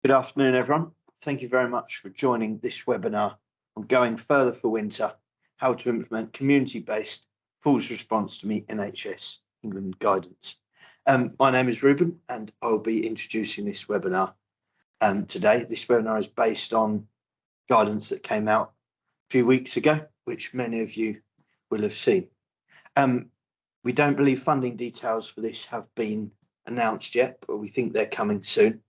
Good afternoon, everyone. Thank you very much for joining this webinar on Going Further for Winter, how to implement community-based falls response to meet NHS England guidance. My name is Ruben and I'll be introducing this webinar today. This webinar is based on guidance that came out a few weeks ago, which many of you will have seen. We don't believe funding details for this have been announced yet, but we think they're coming soon.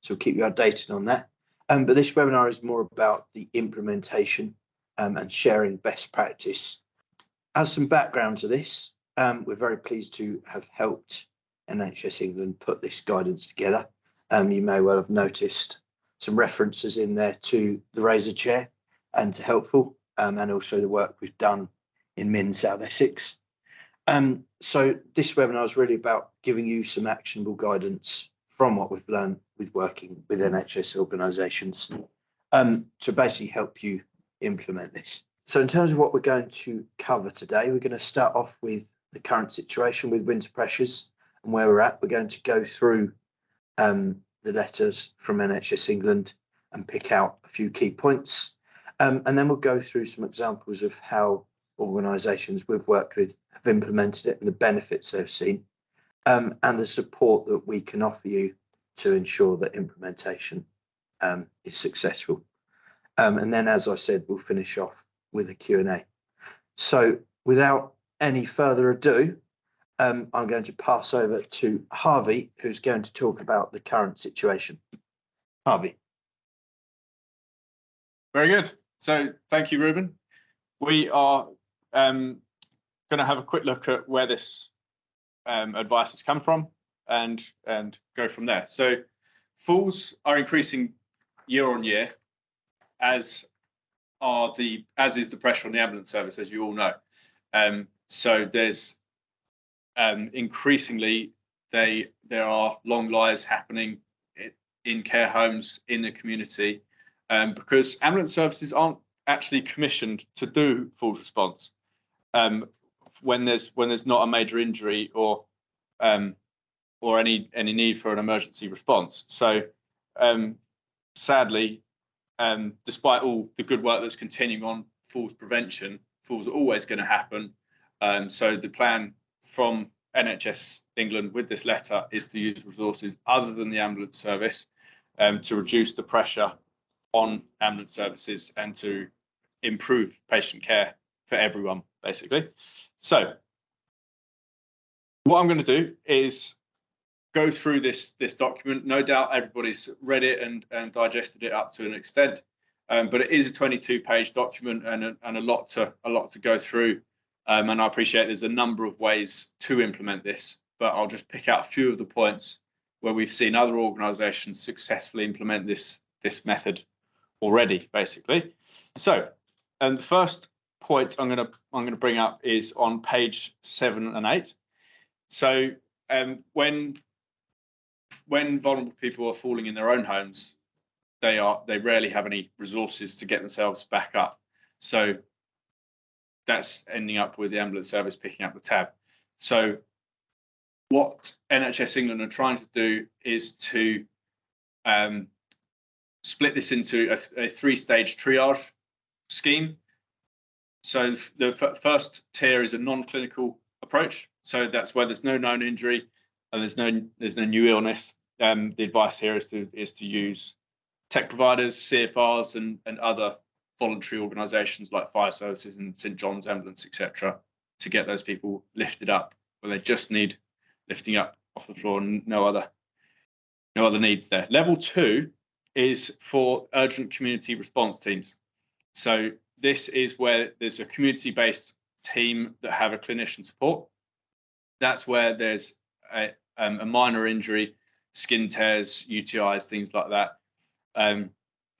So we'll keep you updated on that. But this webinar is more about the implementation and sharing best practice. As some background to this, we're very pleased to have helped NHS England put this guidance together. You may well have noticed some references in there to the Razor Chair and to Helpful, and also the work we've done in Min South Essex. So this webinar is really about giving you some actionable guidance from what we've learned with working with NHS organisations to basically help you implement this. So in terms of what we're going to cover today, we're going to start off with the current situation with winter pressures and where we're at. We're going to go through the letters from NHS England and pick out a few key points. And then we'll go through some examples of how organisations we've worked with have implemented it and the benefits they've seen, and the support that we can offer you to ensure that implementation is successful. And then, as I said, we'll finish off with a Q&A. So without any further ado, I'm going to pass over to Harvey, who's going to talk about the current situation. Harvey. Very good. So thank you, Ruben. We are going to have a quick look at where this advice has come from and go from there. So falls are increasing year on year, as is the pressure on the ambulance service, as you all know. So there's increasingly there are long lies happening in care homes in the community, because ambulance services aren't actually commissioned to do falls response when there's not a major injury or any need for an emergency response. So sadly, despite all the good work that's continuing on falls prevention, falls are always going to happen. So the plan from NHS England with this letter is to use resources other than the ambulance service to reduce the pressure on ambulance services and to improve patient care for everyone, basically. So what I'm going to do is go through this document. No doubt everybody's read it and digested it up to an extent, but it is a 22-page document and a lot to go through. And I appreciate there's a number of ways to implement this, but I'll just pick out a few of the points where we've seen other organisations successfully implement this method already, basically. So, and the first point I'm going to bring up is on page 7 and 8. So when vulnerable people are falling in their own homes, they rarely have any resources to get themselves back up. So that's ending up with the ambulance service picking up the tab. So what NHS England are trying to do is to split this into a 3-stage triage scheme. So the first tier is a non-clinical approach. So that's where there's no known injury and there's no new illness. The advice here is to use tech providers, CFRs, and other voluntary organisations like fire services and St John's Ambulance, etc., to get those people lifted up where they just need lifting up off the floor and no other needs there. Level 2 is for urgent community response teams. So this is where there's a community-based team that have a clinician support. That's where there's a minor injury, skin tears, UTIs, things like that.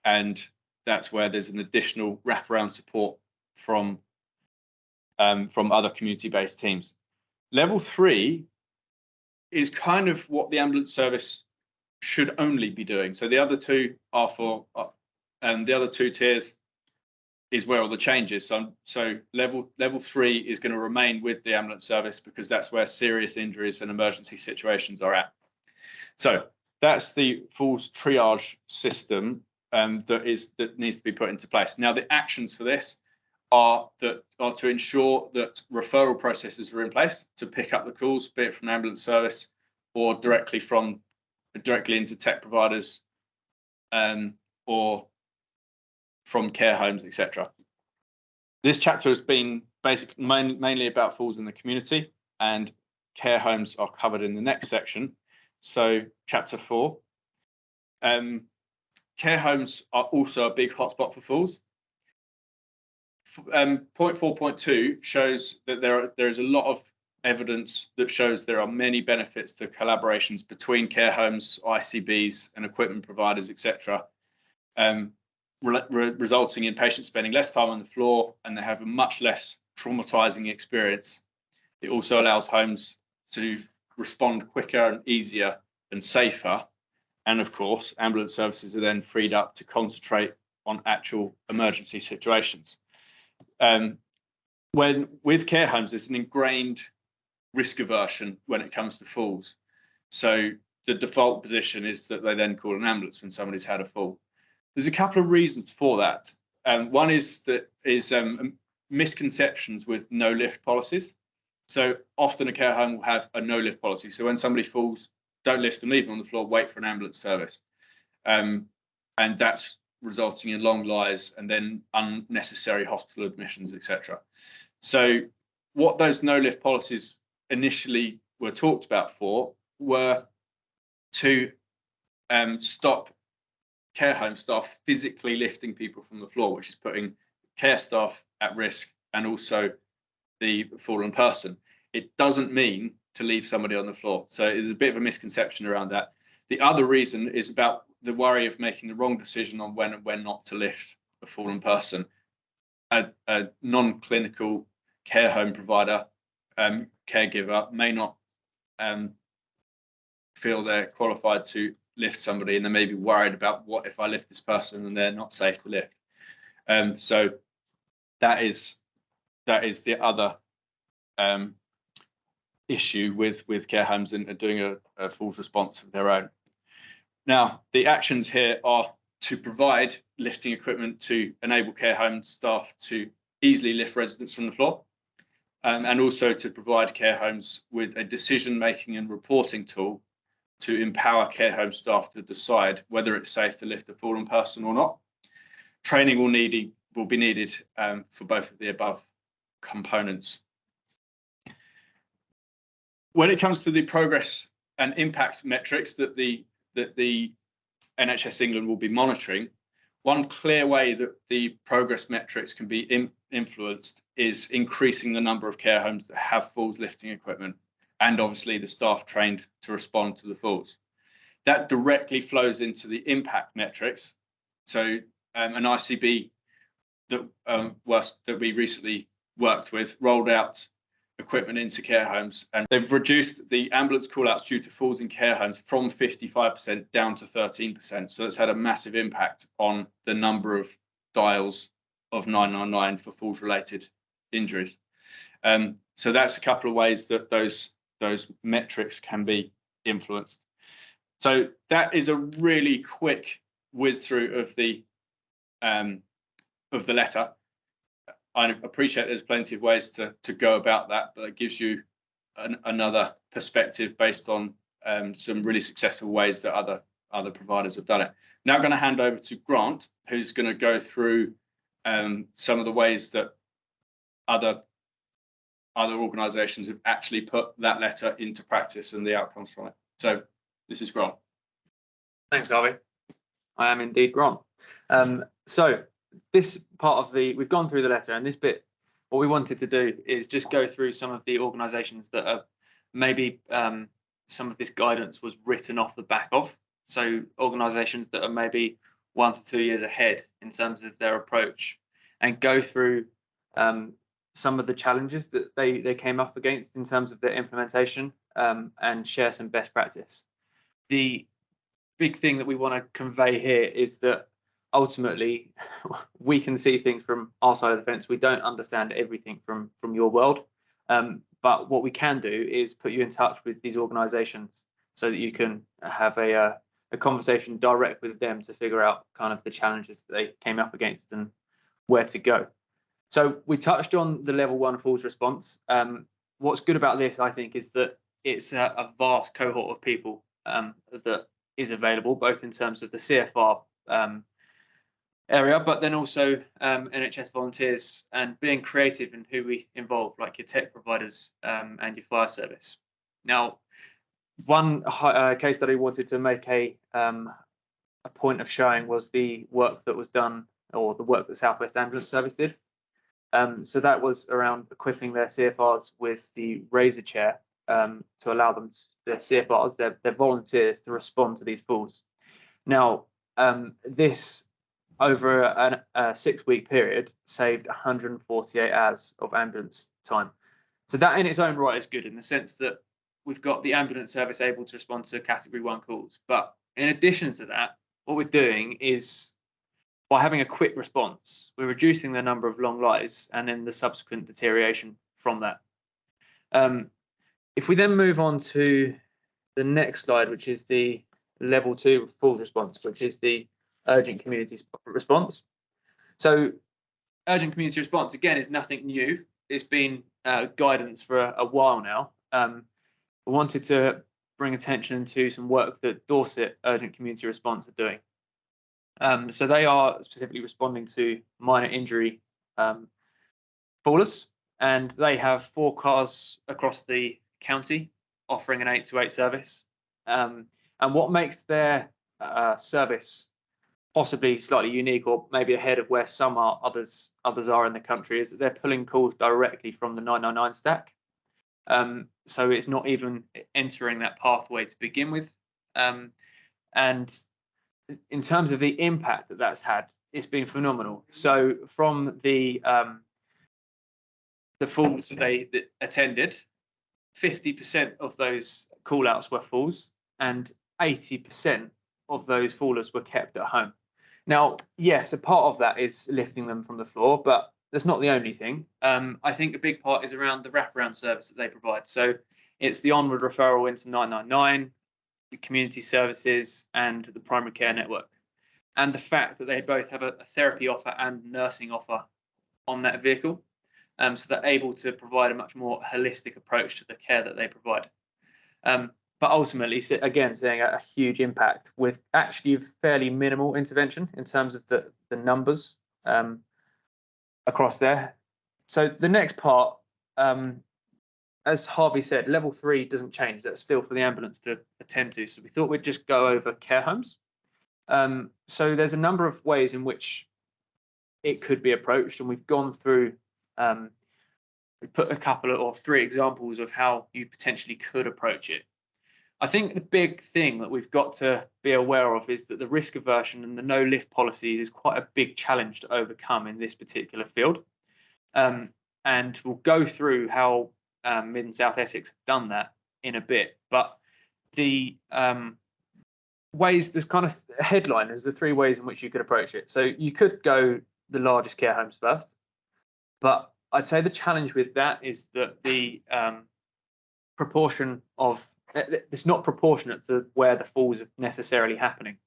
And that's where there's an additional wraparound support from other community-based teams. Level 3 is kind of what the ambulance service should only be doing. So the other two are for the other 2 tiers is where all the changes. So level 3 is going to remain with the ambulance service because that's where serious injuries and emergency situations are at. So that's the falls triage system that needs to be put into place. Now, the actions for this are to ensure that referral processes are in place to pick up the calls, be it from an ambulance service or directly into tech providers, or from care homes, etc. This chapter has been mainly about falls in the community, and care homes are covered in the next section. So chapter 4. Care homes are also a big hotspot for falls. Point 4.2 shows that there is a lot of evidence that shows there are many benefits to collaborations between care homes, ICBs and equipment providers, etc., resulting in patients spending less time on the floor and they have a much less traumatizing experience. It also allows homes to respond quicker and easier and safer. And of course, ambulance services are then freed up to concentrate on actual emergency situations. With care homes, there's an ingrained risk aversion when it comes to falls. So the default position is that they then call an ambulance when somebody's had a fall. There's a couple of reasons for that. One is misconceptions with no lift policies. So often a care home will have a no lift policy. So when somebody falls, don't lift them, leave them on the floor, wait for an ambulance service. And that's resulting in long lies and then unnecessary hospital admissions, etc. So what those no lift policies initially were talked about for were to stop care home staff physically lifting people from the floor, which is putting care staff at risk and also the fallen person. It doesn't mean to leave somebody on the floor. So there's a bit of a misconception around that. The other reason is about the worry of making the wrong decision on when and when not to lift a fallen person. A non-clinical care home provider, caregiver may not feel they're qualified to lift somebody, and they may be worried about what if I lift this person and they're not safe to lift. So that is the other issue with care homes and doing a falls response of their own. Now, the actions here are to provide lifting equipment to enable care home staff to easily lift residents from the floor, and also to provide care homes with a decision-making and reporting tool to empower care home staff to decide whether it's safe to lift a fallen person or not. Training will be needed for both of the above components. When it comes to the progress and impact metrics that the NHS England will be monitoring, one clear way that the progress metrics can be influenced is increasing the number of care homes that have falls lifting equipment, and obviously the staff trained to respond to the falls. That directly flows into the impact metrics. So an ICB that we recently worked with rolled out equipment into care homes, and they've reduced the ambulance call-outs due to falls in care homes from 55% down to 13%. So it's had a massive impact on the number of dials of 999 for falls-related injuries. So that's a couple of ways that those metrics can be influenced. So that is a really quick whiz through of the letter. I appreciate there's plenty of ways to go about that, but it gives you another perspective based on some really successful ways that other providers have done it. Now I'm going to hand over to Grant, who's going to go through some of the ways that other organisations have actually put that letter into practice and the outcomes from it. So this is Grant. Thanks, Harvey. I am indeed Grant. So this part of we've gone through the letter, and this bit, what we wanted to do is just go through some of the organisations that are maybe some of this guidance was written off the back of. So organisations that are maybe 1 to 2 years ahead in terms of their approach, and go through some of the challenges that they came up against in terms of their implementation, and share some best practice. The big thing that we want to convey here is that ultimately we can see things from our side of the fence. We don't understand everything from your world, but what we can do is put you in touch with these organisations so that you can have a a conversation direct with them to figure out kind of the challenges that they came up against and where to go. So we touched on the level 1 falls response. What's good about this, I think, is that it's a vast cohort of people that is available, both in terms of the CFR area, but then also NHS volunteers, and being creative in who we involve, like your tech providers and your fire service. Now, one case study wanted to make a point of showing was the work that was done, or the work that South West Ambulance Service did. So that was around equipping their CFRs with the razor chair to allow them, their CFRs, their volunteers, to respond to these falls. Now, this over a 6-week period saved 148 hours of ambulance time. So that in its own right is good, in the sense that we've got the ambulance service able to respond to category 1 calls. But in addition to that, what we're doing is, by having a quick response, we're reducing the number of long lies and then the subsequent deterioration from that. If we then move on to the next slide, which is the level 2 falls response, which is the urgent community response. So urgent community response, again, is nothing new. It's been guidance for a while now. We wanted to bring attention to some work that Dorset Urgent Community Response are doing. So they are specifically responding to minor injury fallers, and they have 4 cars across the county offering an 8-to-8 service. And what makes their service possibly slightly unique, or maybe ahead of where some are, others are in the country, is that they're pulling calls directly from the 999 stack. So it's not even entering that pathway to begin with. And in terms of the impact that that's had, it's been phenomenal. So from the falls that they attended, 50% of those call outs were falls, and 80% of those fallers were kept at home. Now, yes, a part of that is lifting them from the floor, but that's not the only thing. I think a big part is around the wraparound service that they provide. So it's the onward referral into 999, the community services, and the primary care network. And the fact that they both have a therapy offer and nursing offer on that vehicle. So they're able to provide a much more holistic approach to the care that they provide. But ultimately, again, seeing a huge impact with actually fairly minimal intervention in terms of the numbers across there. So the next part, as Harvey said, level 3 doesn't change. That's still for the ambulance to attend to. So we thought we'd just go over care homes. So there's a number of ways in which it could be approached, and we've gone through, we put a couple of, or 3 examples of how you potentially could approach it. I think the big thing that we've got to be aware of is that the risk aversion and the no lift policies is quite a big challenge to overcome in this particular field. And we'll go through how Mid and South Essex have done that in a bit. But the ways, there's kind of a headline, there's the 3 ways in which you could approach it. So you could go the largest care homes first, but I'd say the challenge with that is that the proportion of, it's not proportionate to where the falls are necessarily happening.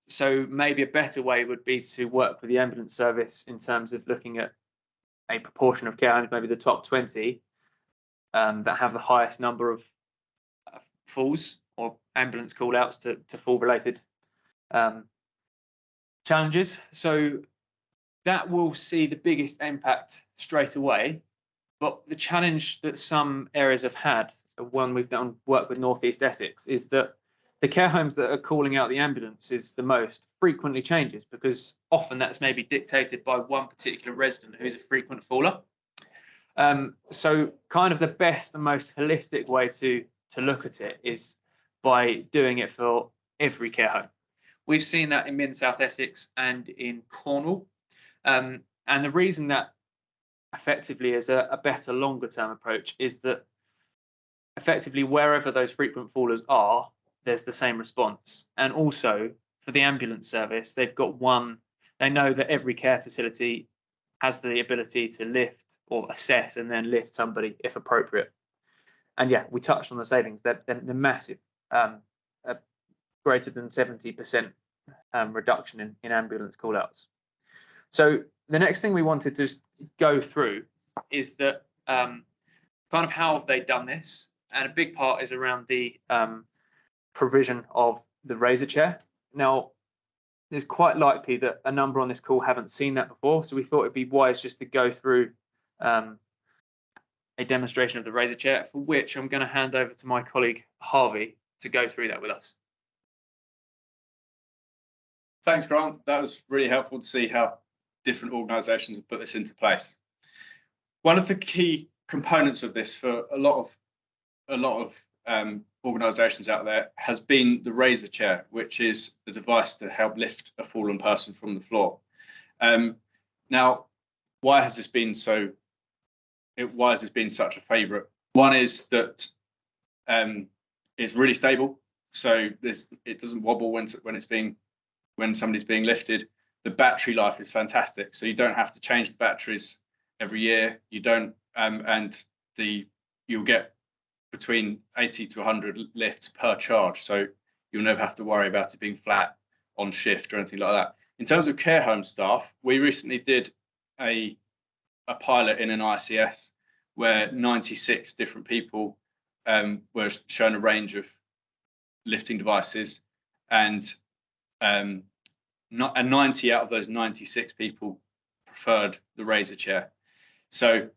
So maybe a better way would be to work with the ambulance service in terms of looking at a proportion of care homes, maybe the top 20 that have the highest number of falls or ambulance call outs to fall related challenges. So that will see the biggest impact straight away. But the challenge that some areas have had, when we've done work with North East Essex, is that the care homes that are calling out the ambulances the most frequently changes, because often that's maybe dictated by one particular resident who's a frequent faller. So kind of the best and most holistic way to look at it is by doing it for every care home. We've seen that in Mid and South Essex and in Cornwall. And the reason that effectively is a better longer term approach is that effectively wherever those frequent fallers are, there's the same response. And also for the ambulance service, they've got they know that every care facility has the ability to lift or assess and then lift somebody if appropriate. And yeah, we touched on the savings. They're massive. greater than 70% reduction in ambulance call-outs. So the next thing we wanted to go through is that kind of how have they done this, and a big part is around the provision of the razor chair. Now, it's quite likely that a number on this call haven't seen that before, so we thought it'd be wise just to go through a demonstration of the razor chair, for which I'm going to hand over to my colleague Harvey to go through that with us. Thanks, Grant. That was really helpful to see how different organisations have put this into place. One of the key components of this for a lot of organisations out there has been the razor chair, which is the device to help lift a fallen person from the floor. Now, why has this been such a favourite? One is that it's really stable, so it doesn't wobble when somebody's being lifted. The battery life is fantastic, so you don't have to change the batteries every year. You don't, you'll get between 80 to 100 lifts per charge, so you'll never have to worry about it being flat on shift or anything like that. In terms of care home staff, we recently did a pilot in an ICS where 96 different people were shown a range of lifting devices, and 90 out of those 96 people preferred the razor chair. So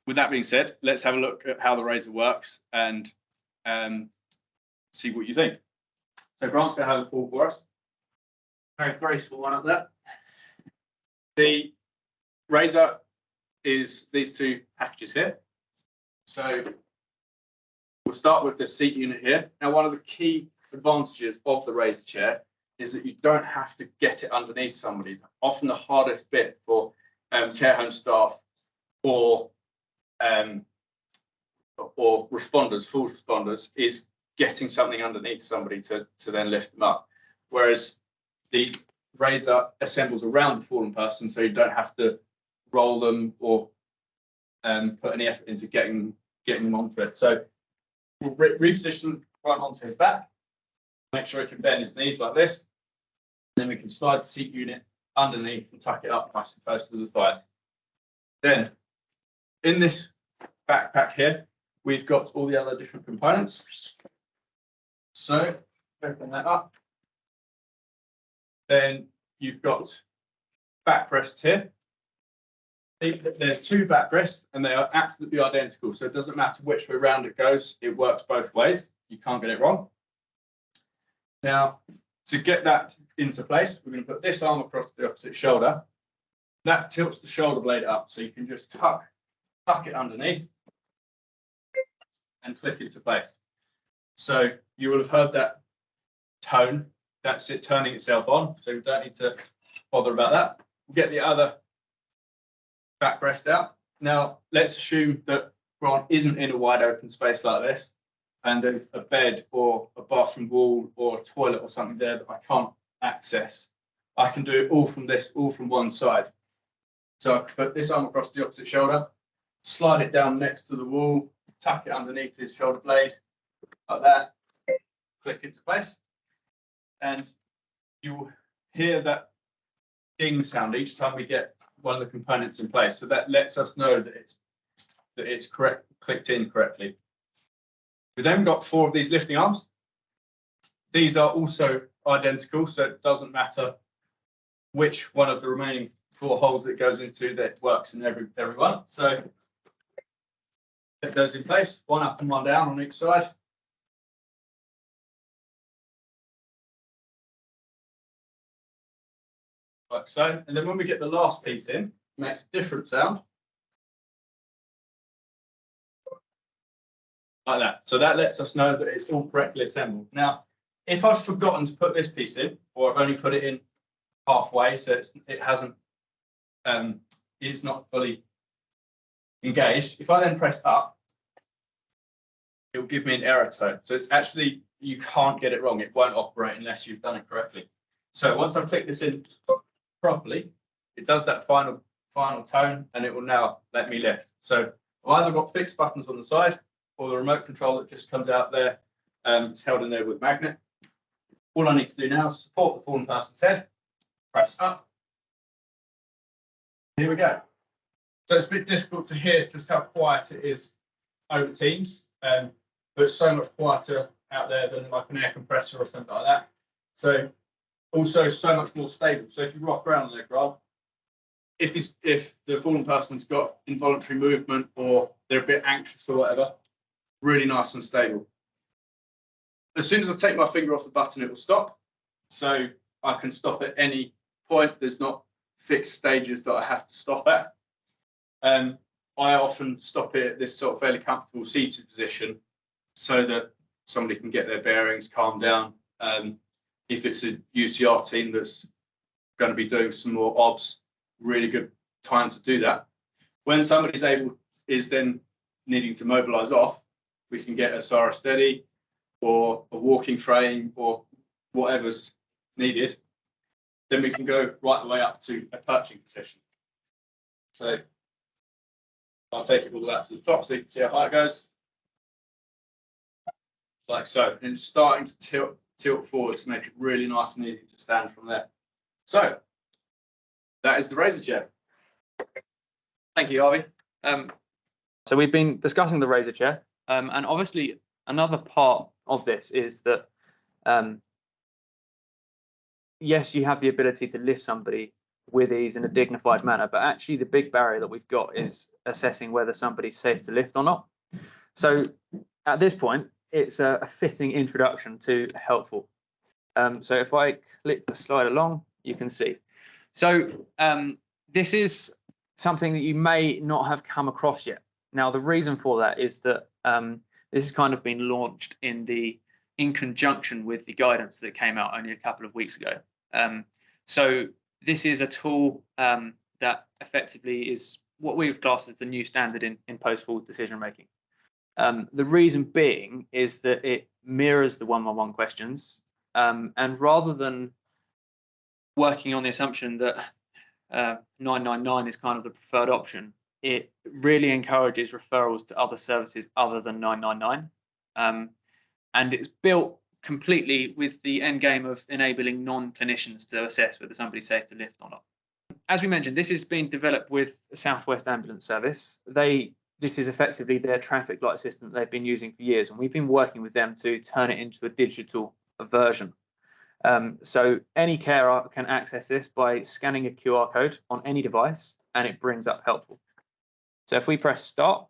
with that being said, let's have a look at how the razor works and see what you think. So Grant's going to have a fall for us. Very graceful one up there. The razor is these two packages here. So we'll start with the seat unit here. Now, one of the key advantages of the razor chair is that you don't have to get it underneath somebody. Often the hardest bit for care home staff or responders, full responders, is getting something underneath somebody to then lift them up. Whereas the razor assembles around the fallen person, so you don't have to roll them or put any effort into getting them onto it. So we'll reposition Grant onto his back, make sure he can bend his knees like this. Then we can slide the seat unit underneath and tuck it up nice and close to the thighs. Then in this backpack here, we've got all the other different components. So open that up. Then you've got backrests here. There's two backrests and they are absolutely identical. So it doesn't matter which way around it goes. It works both ways. You can't get it wrong. Now, to get that into place, we're going to put this arm across the opposite shoulder. That tilts the shoulder blade up, so you can just tuck it underneath and click into place. So you will have heard that tone. That's it turning itself on, so you don't need to bother about that. We'll get the other backrest out. Now, let's assume that Grant isn't in a wide open space like this, and there's a bed or a bathroom wall or a toilet or something there that I can't access. I can do it all from one side. So I can put this arm across the opposite shoulder, slide it down next to the wall, tuck it underneath his shoulder blade, like that, click into place. And you'll hear that ding sound each time we get one of the components in place. So that lets us know that it's correct, clicked in correctly. We've then got 4 of these lifting arms. These are also identical, so it doesn't matter which one of the remaining 4 holes that it goes into, that works in every one. So get those in place, one up and one down on each side. Like so. And then when we get the last piece in, it makes a different sound. Like that. So that lets us know that it's all correctly assembled. Now, if I've forgotten to put this piece in, or I've only put it in halfway, so it's not fully engaged, if I then press up, it will give me an error tone. So it's actually, you can't get it wrong. It won't operate unless you've done it correctly. So once I click this in properly, it does that final tone, and it will now let me lift. So I've either got fixed buttons on the side, or the remote control that just comes out there, it's held in there with a magnet. All I need to do now is support the fallen person's head, press up. Here we go. So it's a bit difficult to hear just how quiet it is over Teams, but it's so much quieter out there than like an air compressor or something like that. So also so much more stable. So if you rock around on their graph, if the fallen person's got involuntary movement or they're a bit anxious or whatever, really nice and stable. As soon as I take my finger off the button, it will stop. So I can stop at any point. There's not fixed stages that I have to stop at. I often stop it at this sort of fairly comfortable seated position so that somebody can get their bearings, calm down. If it's a UCR team that's going to be doing some more obs, really good time to do that. When somebody's is then needing to mobilise off, we can get a Sara steady or a walking frame or whatever's needed. Then we can go right the way up to a perching position. So I'll take it all the way up to the top so you can see how high it goes. Like so. And it's starting to tilt forward to make it really nice and easy to stand from there. So that is the razor chair. Thank you, Harvey. So we've been discussing the razor chair, and obviously another part of this is that yes, you have the ability to lift somebody with ease in a dignified manner, but actually the big barrier that we've got is assessing whether somebody's safe to lift or not. So at this point, it's a fitting introduction to helpful. So if I click the slide along, you can see. So this is something that you may not have come across yet. Now, the reason for that is that this has kind of been launched in conjunction with the guidance that came out only a couple of weeks ago. So this is a tool that effectively is what we would class as the new standard in post-fall decision making. The reason being is that it mirrors the 111 questions, and rather than working on the assumption that 999 is kind of the preferred option, it really encourages referrals to other services other than 999. And it's built completely with the end game of enabling non-clinicians to assess whether somebody's safe to lift or not. As we mentioned, this is being developed with the South West Ambulance Service. This is effectively their traffic light system that they've been using for years, and we've been working with them to turn it into a digital version. So any carer can access this by scanning a QR code on any device, and it brings up helpful. So if we press start,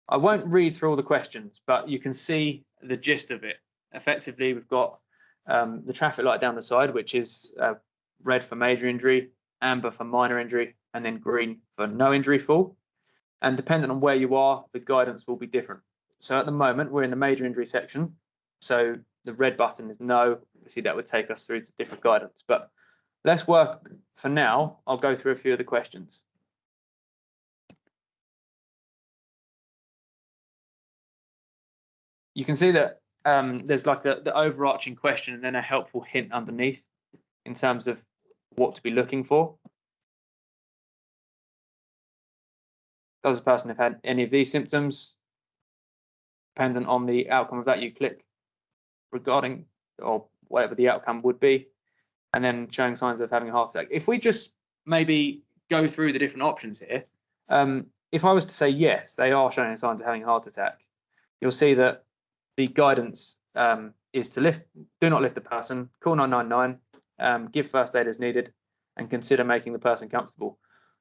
I won't read through all the questions, but you can see the gist of it. Effectively, we've got the traffic light down the side, which is red for major injury, amber for minor injury, and then green for no injury fall. And depending on where you are, the guidance will be different. So at the moment, we're in the major injury section. So the red button is no. Obviously, that would take us through to different guidance. But let's work for now. I'll go through a few of the questions. You can see that there's like the overarching question and then a helpful hint underneath in terms of what to be looking for. Does the person have had any of these symptoms? Dependent on the outcome of that, you click regarding or whatever the outcome would be, and then showing signs of having a heart attack. If we just maybe go through the different options here, if I was to say yes, they are showing signs of having a heart attack, you'll see that the guidance is to do not lift the person, call 999, give first aid as needed, and consider making the person comfortable.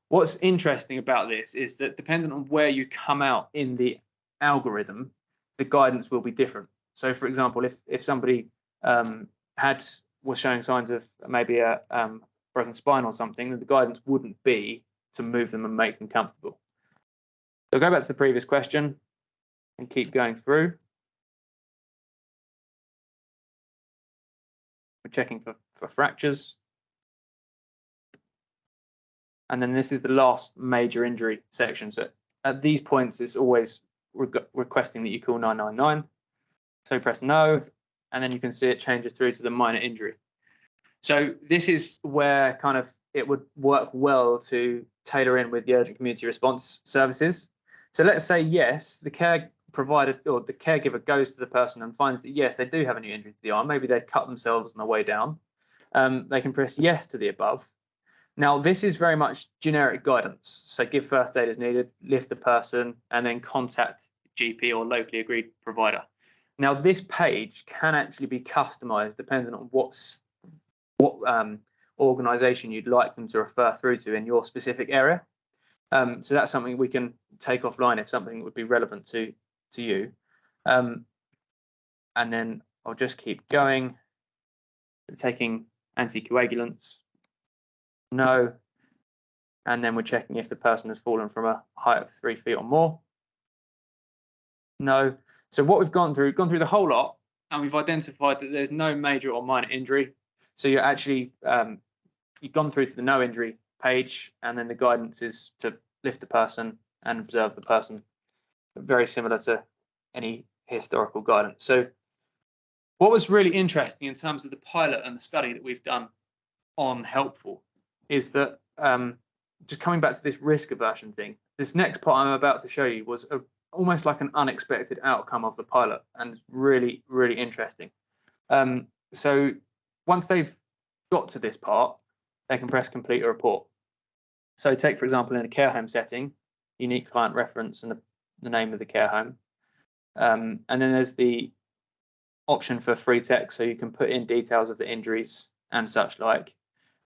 What's interesting about this is that depending on where you come out in the algorithm, the guidance will be different. So, for example, if somebody was showing signs of maybe a broken spine or something, then the guidance wouldn't be to move them and make them comfortable. So go back to the previous question and keep going through. We're checking for fractures. And then this is the last major injury section. So at these points, it's always requesting that you call 999. So press no, and then you can see it changes through to the minor injury. So this is where kind of it would work well to tailor in with the urgent community response services. So let's say yes, the care provider or the caregiver goes to the person and finds that yes, they do have a new injury to the arm, maybe they've cut themselves on the way down, they can press yes to the above. Now, this is very much generic guidance. So give first aid as needed, lift the person, and then contact GP or locally agreed provider. Now, this page can actually be customized depending on what organization you'd like them to refer through to in your specific area. So that's something we can take offline if something would be relevant to you. And then I'll just keep going. Taking anticoagulants. No. And then we're checking if the person has fallen from a height of 3 feet or more. No. So what we've gone through the whole lot, and we've identified that there's no major or minor injury. So you're actually, you've gone through to the no injury page, and then the guidance is to lift the person and observe the person. Very similar to any historical guidance. So what was really interesting in terms of the pilot and the study that we've done on Helpful is that just coming back to this risk aversion thing, this next part I'm about to show you was almost like an unexpected outcome of the pilot, and really, really interesting. So once they've got to this part, they can press complete a report. So take, for example, in a care home setting, unique client reference and the name of the care home. And then there's the option for free text, so you can put in details of the injuries and such like.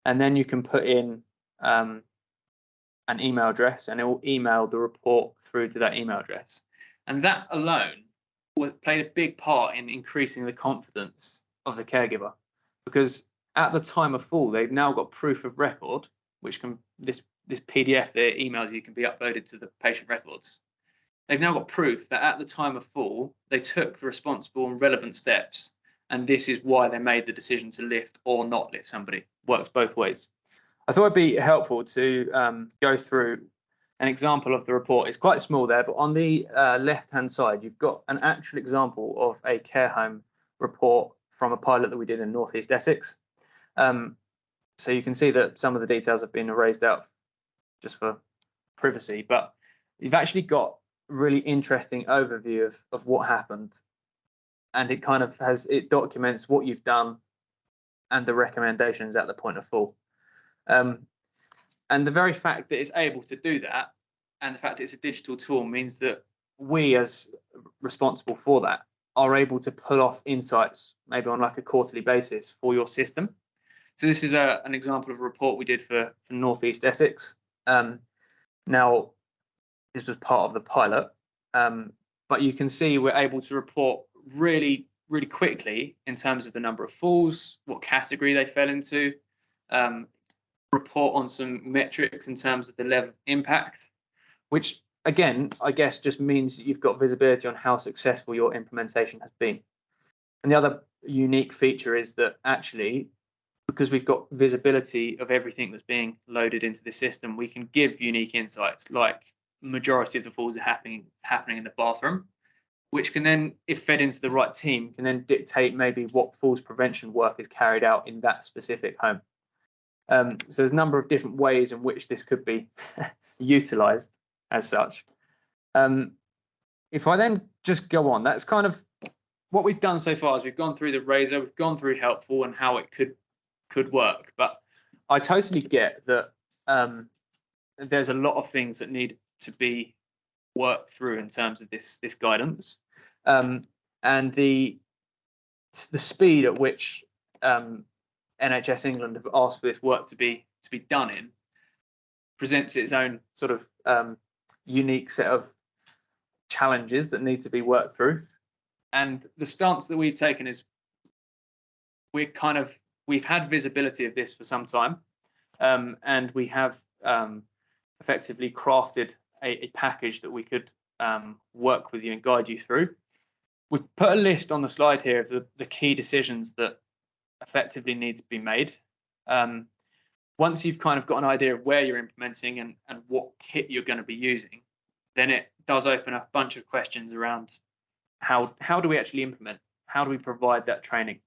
And then you can put in an email address, and it will email the report through to that email address. And that alone played a big part in increasing the confidence of the caregiver, because at the time of fall, they've now got proof of record, which can this PDF, their emails you can be uploaded to the patient records. They've now got proof that at the time of fall, they took the responsible and relevant steps, and this is why they made the decision to lift or not lift somebody. Works both ways. I thought it'd be helpful to go through an example of the report. It's quite small there, but on the left-hand side, you've got an actual example of a care home report from a pilot that we did in North East Essex. So you can see that some of the details have been erased out just for privacy, but you've actually got a really interesting overview of what happened, and it kind of documents what you've done and the recommendations at the point of fall. And the very fact that it's able to do that, and the fact that it's a digital tool, means that we, as responsible for that, are able to pull off insights maybe on like a quarterly basis for your system. So this is an example of a report we did for North East Essex. Now, this was part of the pilot, but you can see we're able to report really, really quickly in terms of the number of falls, what category they fell into, report on some metrics in terms of the level of impact, which again, I guess just means that you've got visibility on how successful your implementation has been. And the other unique feature is that actually, because we've got visibility of everything that's being loaded into the system, we can give unique insights, like majority of the falls are happening in the bathroom, which can then, if fed into the right team, can then dictate maybe what falls prevention work is carried out in that specific home. So there's a number of different ways in which this could be utilized as such. If I then just go on, that's kind of what we've done so far. Is we've gone through the razor, we've gone through Helpful and how it could work. But I totally get that there's a lot of things that need to be worked through in terms of this guidance, and the speed at which NHS England have asked for this work to be done in presents its own sort of unique set of challenges that need to be worked through. And the stance that we've taken is we've had visibility of this for some time, and we have effectively crafted a package that we could work with you and guide you through. We've put a list on the slide here of the key decisions that effectively need to be made. Once you've kind of got an idea of where you're implementing and what kit you're going to be using, then it does open up a bunch of questions around how do we actually implement? How do we provide that training?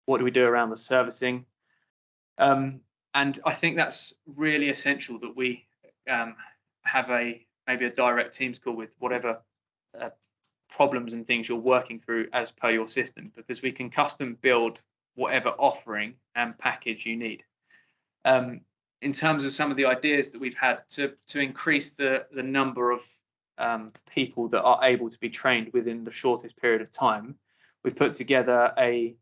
What do we do around the servicing? And I think that's really essential that we have maybe a direct Teams call with whatever problems and things you're working through as per your system, because we can custom build whatever offering and package you need. In terms of some of the ideas that we've had to increase the number of people that are able to be trained within the shortest period of time, we've put together a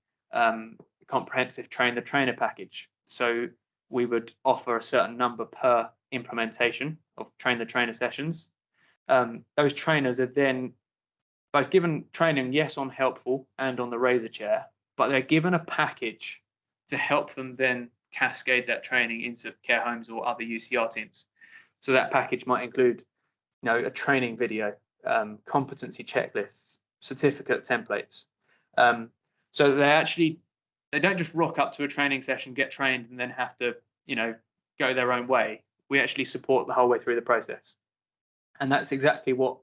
comprehensive train-the-trainer package. So we would offer a certain number per implementation of train-the-trainer sessions. Those trainers are then both given training, yes, on Helpful and on the Razor Chair, but they're given a package to help them then cascade that training into care homes or other UCR teams. So that package might include, a training video, competency checklists, certificate templates. So they don't just rock up to a training session, get trained, and then have to, go their own way. We actually support the whole way through the process. And that's exactly what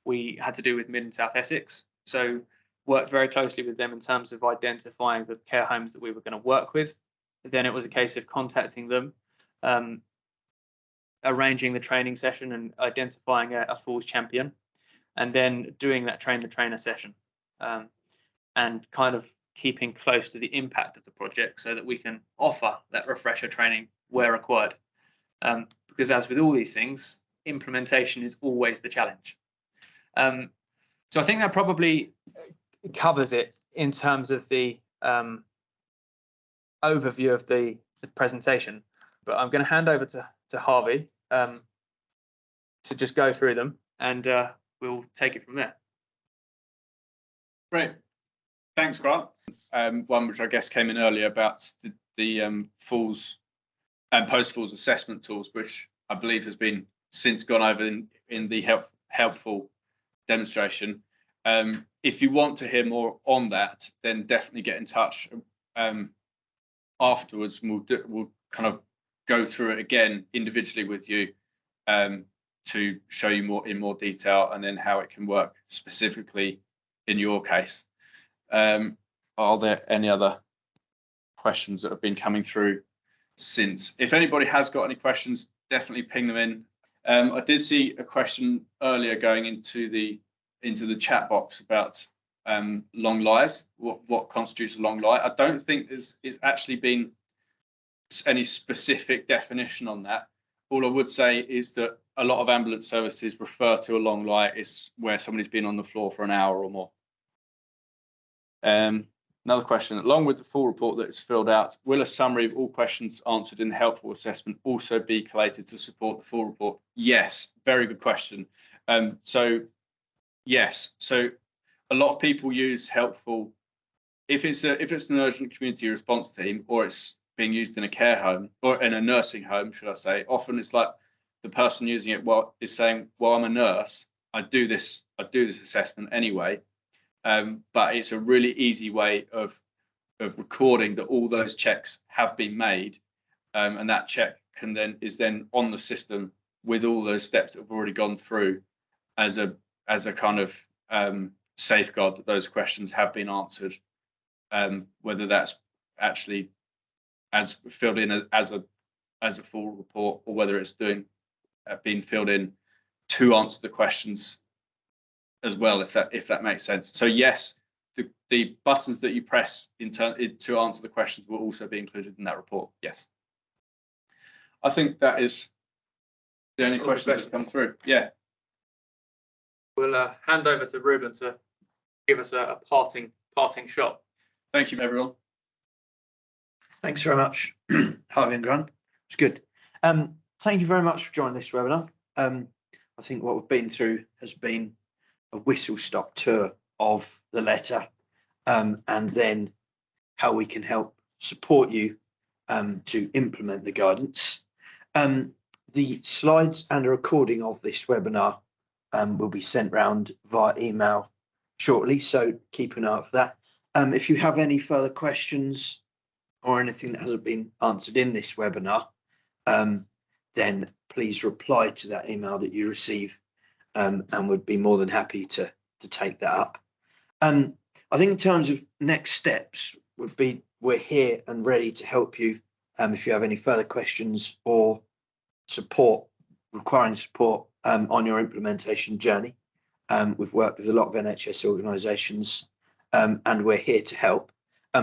we had to do with Mid and South Essex. So worked very closely with them in terms of identifying the care homes that we were going to work with. Then it was a case of contacting them, arranging the training session and identifying a Falls champion, and then doing that train-the-trainer session, and kind of keeping close to the impact of the project so that we can offer that refresher training where required. Because as with all these things, implementation is always the challenge. So I think that probably covers it in terms of the overview of the presentation. But I'm going to hand over to Harvey to just go through them, and we'll take it from there. Great. Thanks, Grant. One which I guess came in earlier about the Falls and post-Falls assessment tools, which I believe has been since gone over in the helpful demonstration. If you want to hear more on that, then definitely get in touch afterwards. We'll kind of go through it again individually with you to show you in more detail, and then how it can work specifically in your case. Are there any other questions that have been coming through since? If anybody has got any questions, definitely ping them in. I did see a question earlier going into the chat box about long lies. What constitutes a long lie? I don't think it's actually been any specific definition on that. All I would say is that a lot of ambulance services refer to a long lie as where somebody's been on the floor for an hour or more. Another question: along with the full report that is filled out, will a summary of all questions answered in the helpful assessment also be collated to support the full report? Yes, very good question. So yes, so a lot of people use helpful if it's an urgent community response team, or it's being used in a care home or in a nursing home, should I say. Often it's like the person using it is saying, well, I'm a nurse, I do this assessment anyway. But it's a really easy way of recording that all those checks have been made, and that check is then on the system with all those steps that have already gone through as a kind of safeguard that those questions have been answered, whether that's actually as filled in as a full report, or whether it's being filled in to answer the questions as well, if that makes sense. So yes, the buttons that you press to answer the questions will also be included in that report. Yes, I think that is the only questions that have come through. Yeah, we'll hand over to Ruben to give us a parting shot. Thank you, everyone. Thanks very much, Harvey and Grant. It's good. Thank you very much for joining this webinar. I think what we've been through has been a whistle-stop tour of the letter, and then how we can help support you to implement the guidance. The slides and a recording of this webinar will be sent round via email shortly, so keep an eye out for that. If you have any further questions or anything that hasn't been answered in this webinar, then please reply to that email that you receive, and would be more than happy to take that up. I think in terms of next steps, we're here and ready to help you if you have any further questions or requiring support on your implementation journey. We've worked with a lot of NHS organisations, and we're here to help.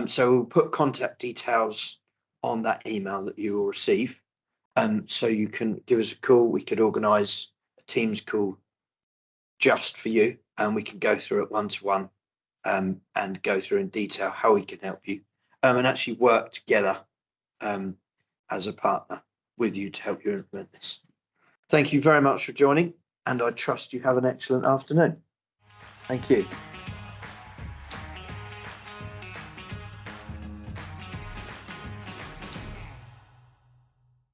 So we'll put contact details on that email that you will receive. So you can give us a call. We could organise a Teams call just for you, and we can go through it one-to-one, and go through in detail how we can help you, and actually work together as a partner with you to help you implement this. Thank you very much for joining, and I trust you have an excellent afternoon. Thank you.